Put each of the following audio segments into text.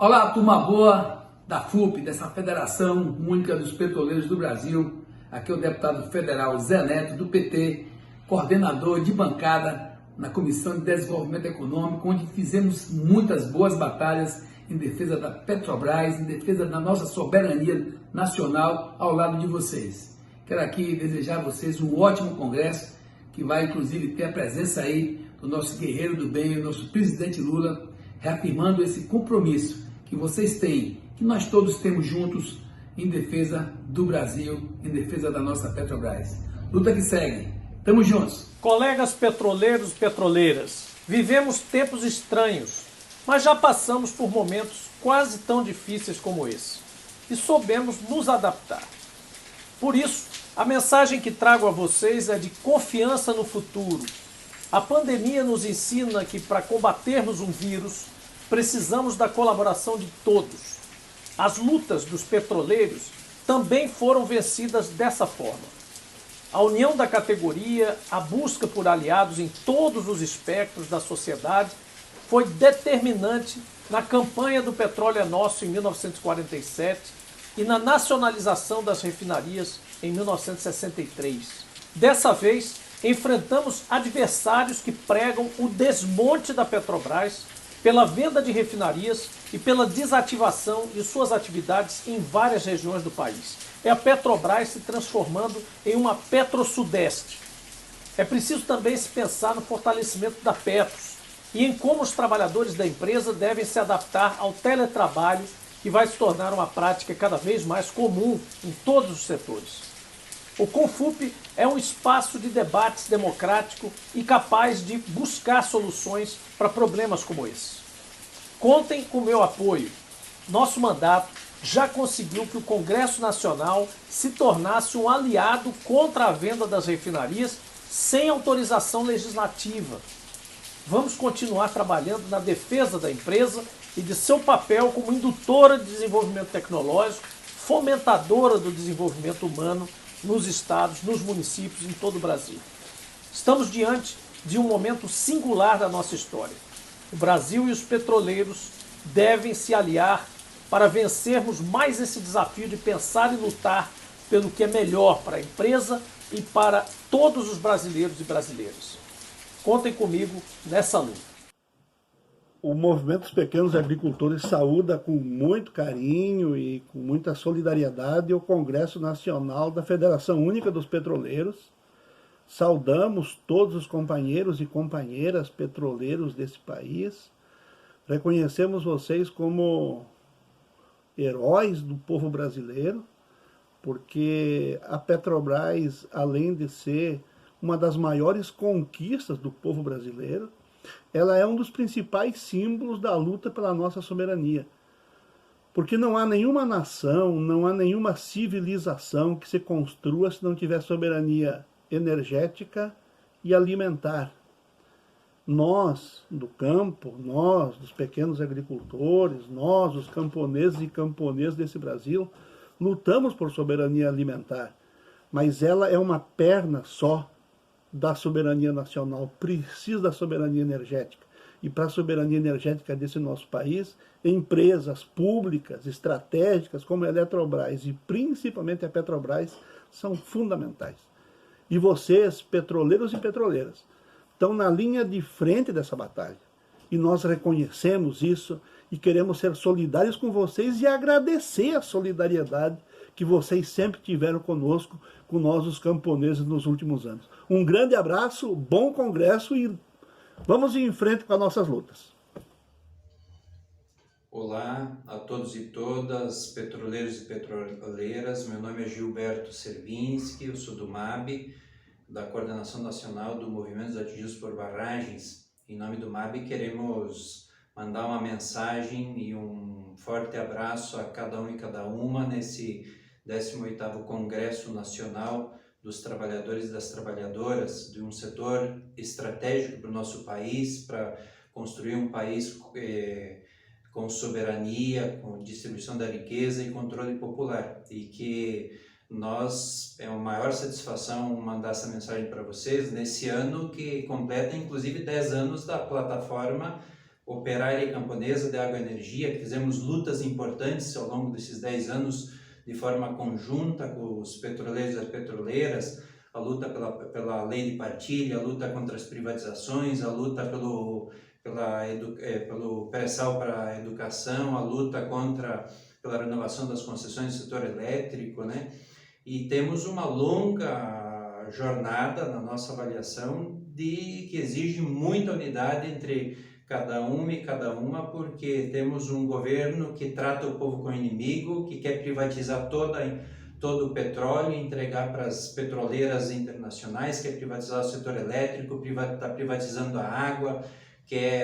Olá, turma boa da FUP, dessa Federação Única dos Petroleiros do Brasil. Aqui é o deputado federal Zé Neto, do PT, coordenador de bancada na Comissão de Desenvolvimento Econômico, onde fizemos muitas boas batalhas em defesa da Petrobras, em defesa da nossa soberania nacional ao lado de vocês. Quero aqui desejar a vocês um ótimo congresso, que vai inclusive ter a presença aí do nosso guerreiro do bem, o nosso presidente Lula, reafirmando esse compromisso que vocês têm, que nós todos temos juntos em defesa do Brasil, em defesa da nossa Petrobras. Luta que segue. Tamo juntos. Colegas petroleiros e petroleiras, vivemos tempos estranhos, mas já passamos por momentos quase tão difíceis como esse e soubemos nos adaptar. Por isso, a mensagem que trago a vocês é de confiança no futuro. A pandemia nos ensina que para combatermos um vírus, precisamos da colaboração de todos. As lutas dos petroleiros também foram vencidas dessa forma. A união da categoria, a busca por aliados em todos os espectros da sociedade foi determinante na campanha do Petróleo é Nosso em 1947 e na nacionalização das refinarias em 1963. Dessa vez, enfrentamos adversários que pregam o desmonte da Petrobras pela venda de refinarias e pela desativação de suas atividades em várias regiões do país. É a Petrobras se transformando em uma Petro-Sudeste. É preciso também se pensar no fortalecimento da Petros e em como os trabalhadores da empresa devem se adaptar ao teletrabalho, que vai se tornar uma prática cada vez mais comum em todos os setores. O Confup é um espaço de debates democrático e capaz de buscar soluções para problemas como esse. Contem com meu apoio. Nosso mandato já conseguiu que o Congresso Nacional se tornasse um aliado contra a venda das refinarias sem autorização legislativa. Vamos continuar trabalhando na defesa da empresa e de seu papel como indutora de desenvolvimento tecnológico, fomentadora do desenvolvimento humano nos estados, nos municípios, em todo o Brasil. Estamos diante de um momento singular da nossa história. O Brasil e os petroleiros devem se aliar para vencermos mais esse desafio de pensar e lutar pelo que é melhor para a empresa e para todos os brasileiros e brasileiras. Contem comigo nessa luta. O Movimento dos Pequenos Agricultores saúda com muito carinho e com muita solidariedade o Congresso Nacional da Federação Única dos Petroleiros. Saudamos todos os companheiros e companheiras petroleiros desse país. Reconhecemos vocês como heróis do povo brasileiro, porque a Petrobras, além de ser uma das maiores conquistas do povo brasileiro, ela é um dos principais símbolos da luta pela nossa soberania. Porque não há nenhuma nação, não há nenhuma civilização que se construa se não tiver soberania energética e alimentar. Nós, do campo, nós, dos pequenos agricultores, nós, os camponeses e camponesas desse Brasil, lutamos por soberania alimentar. Mas ela é uma perna só da soberania nacional, precisa da soberania energética. E para a soberania energética desse nosso país, empresas públicas, estratégicas, como a Eletrobras e principalmente a Petrobras, são fundamentais. E vocês, petroleiros e petroleiras, estão na linha de frente dessa batalha. E nós reconhecemos isso e queremos ser solidários com vocês e agradecer a solidariedade que vocês sempre tiveram conosco, com nós os camponeses nos últimos anos. Um grande abraço, bom congresso e vamos em frente com as nossas lutas. Olá a todos e todas, petroleiros e petroleiras. Meu nome é Gilberto Servinski, eu sou do MAB, da Coordenação Nacional do Movimento dos Atingidos por Barragens. Em nome do MAB queremos mandar uma mensagem e um forte abraço a cada um e cada uma nesse 18º Congresso Nacional dos Trabalhadores e das Trabalhadoras, de um setor estratégico para o nosso país, para construir um país com soberania, com distribuição da riqueza e controle popular. E que nós, é uma maior satisfação mandar essa mensagem para vocês nesse ano que completa inclusive 10 anos da plataforma operária e camponesa de água e energia, que fizemos lutas importantes ao longo desses 10 anos de forma conjunta com os petroleiros e as petroleiras, a luta pela lei de partilha, a luta contra as privatizações, a luta pelo pré-sal para a educação, a luta pela renovação das concessões do setor elétrico, né? E temos uma longa jornada na nossa avaliação que exige muita unidade entre cada um e cada uma, porque temos um governo que trata o povo como inimigo, que quer privatizar todo o petróleo e entregar para as petroleiras internacionais, quer privatizar o setor elétrico, está privatizando a água,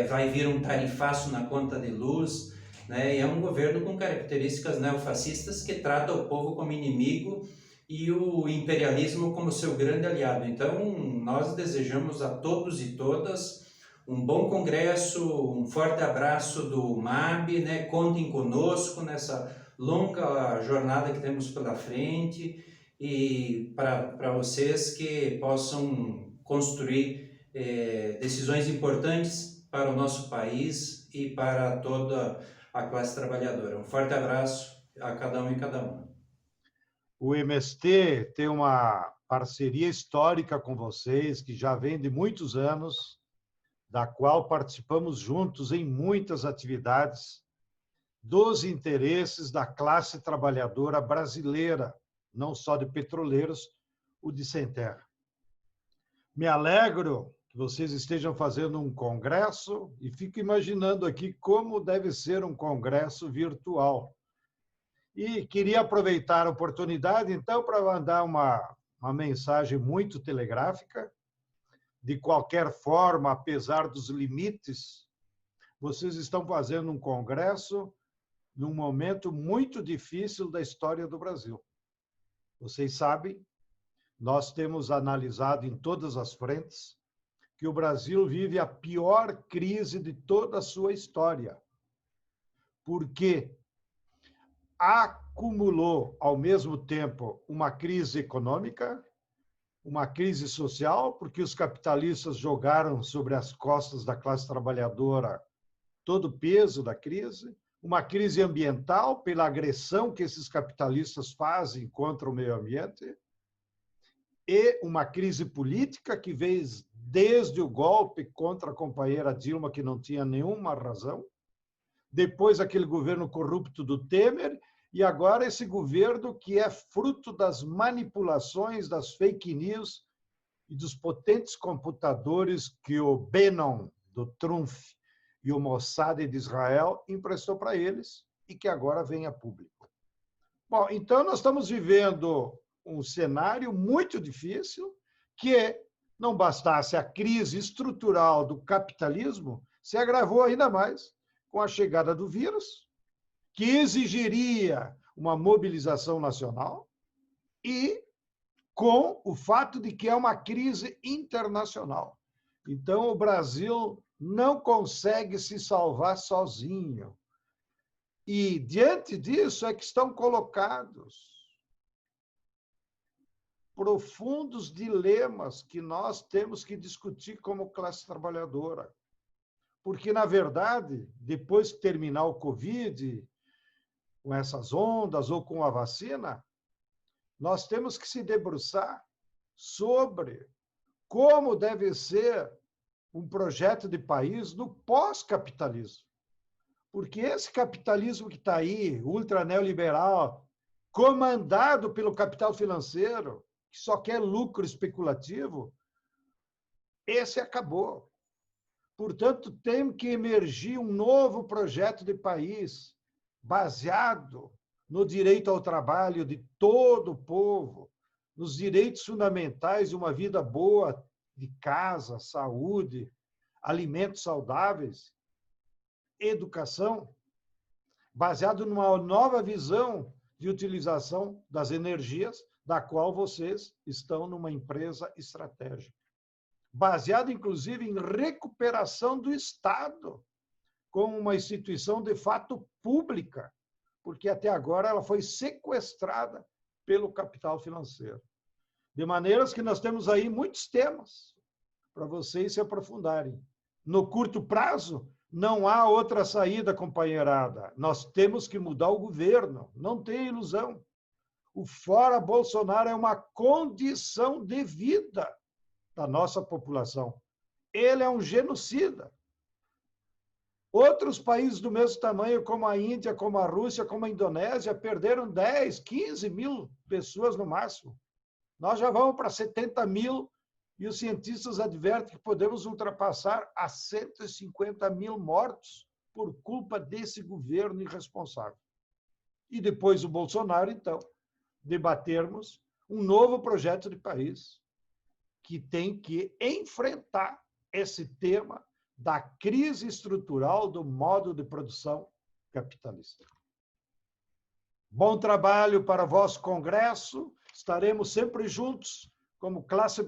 vai vir um tarifaço na conta de luz, né? E é um governo com características neofascistas que trata o povo como inimigo e o imperialismo como seu grande aliado. Então, nós desejamos a todos e todas um bom congresso, um forte abraço do MAB, né? Contem conosco nessa longa jornada que temos pela frente e para vocês que possam construir decisões importantes para o nosso país e para toda a classe trabalhadora. Um forte abraço a cada um e cada uma. O MST tem uma parceria histórica com vocês, que já vem de muitos anos, da qual participamos juntos em muitas atividades dos interesses da classe trabalhadora brasileira, não só de petroleiros, o de sem terra. Me alegro que vocês estejam fazendo um congresso e fico imaginando aqui como deve ser um congresso virtual. E queria aproveitar a oportunidade, então, para mandar uma mensagem muito telegráfica. De qualquer forma, apesar dos limites, vocês estão fazendo um congresso num momento muito difícil da história do Brasil. Vocês sabem, nós temos analisado em todas as frentes que o Brasil vive a pior crise de toda a sua história, porque acumulou, ao mesmo tempo, uma crise econômica, uma crise social, porque os capitalistas jogaram sobre as costas da classe trabalhadora todo o peso da crise, uma crise ambiental, pela agressão que esses capitalistas fazem contra o meio ambiente, e uma crise política que veio desde o golpe contra a companheira Dilma, que não tinha nenhuma razão, depois aquele governo corrupto do Temer, e agora esse governo que é fruto das manipulações, das fake news e dos potentes computadores que o Bannon, do Trump, e o Mossad de Israel emprestou para eles e que agora vem a público. Bom, então nós estamos vivendo um cenário muito difícil que, não bastasse a crise estrutural do capitalismo, se agravou ainda mais com a chegada do vírus, que exigiria uma mobilização nacional, e com o fato de que é uma crise internacional. Então, o Brasil não consegue se salvar sozinho. E, diante disso, é que estão colocados profundos dilemas que nós temos que discutir como classe trabalhadora. Porque, na verdade, depois que terminar o Covid, com essas ondas ou com a vacina, nós temos que se debruçar sobre como deve ser um projeto de país no pós-capitalismo. Porque esse capitalismo que está aí, ultra neoliberal, comandado pelo capital financeiro, que só quer lucro especulativo, esse acabou. Portanto, tem que emergir um novo projeto de país baseado no direito ao trabalho de todo o povo, nos direitos fundamentais de uma vida boa, de casa, saúde, alimentos saudáveis, educação, baseado numa nova visão de utilização das energias, da qual vocês estão numa empresa estratégica. Baseado, inclusive, em recuperação do Estado, como uma instituição de fato pública, porque até agora ela foi sequestrada pelo capital financeiro. De maneiras que nós temos aí muitos temas para vocês se aprofundarem. No curto prazo, Não há outra saída, companheirada. Nós temos que mudar o governo. Não tem ilusão. O fora Bolsonaro é uma condição de vida da nossa população. Ele é um genocida. Outros países do mesmo tamanho, como a Índia, como a Rússia, como a Indonésia, perderam 10, 15 mil pessoas no máximo. Nós já vamos para 70 mil e os cientistas advertem que podemos ultrapassar a 150 mil mortos por culpa desse governo irresponsável. E depois o Bolsonaro, então, debatermos um novo projeto de país que tem que enfrentar esse tema da crise estrutural do modo de produção capitalista. Bom trabalho para vosso congresso. Estaremos sempre juntos como classe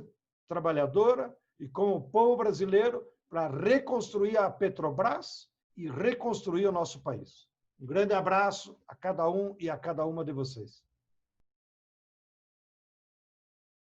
trabalhadora e como povo brasileiro para reconstruir a Petrobras e reconstruir o nosso país. Um grande abraço a cada um e a cada uma de vocês.